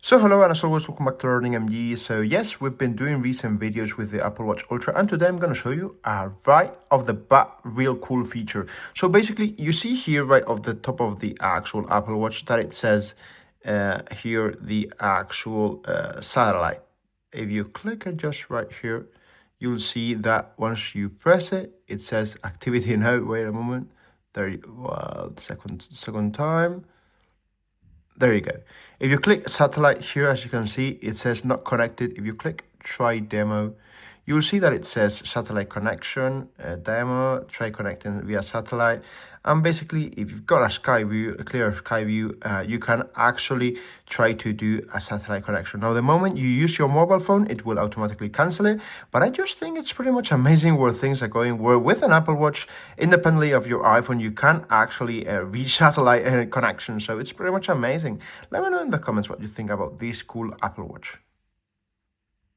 So hello and as always, welcome back to Learning MG. So yes, we've been doing recent videos with the Apple Watch Ultra, and today I'm going to show you a right off the bat real cool feature. So basically you see here right off the top of the actual Apple Watch that it says here the actual satellite. If you click it just right here, you'll see that once you press it, it says activity now. Wait a moment. Second time. There you go. If you click satellite here, as you can see, it says not connected. If you click try demo, you'll see that it says satellite connection, demo, try connecting via satellite. And basically, if you've got a sky view, a clear sky view, you can actually try to do a satellite connection. Now, the moment you use your mobile phone, it will automatically cancel it. But I just think it's pretty much amazing where things are going, where with an Apple Watch, independently of your iPhone, you can actually reach satellite connection. So it's pretty much amazing. Let me know in the comments what you think about this cool Apple Watch.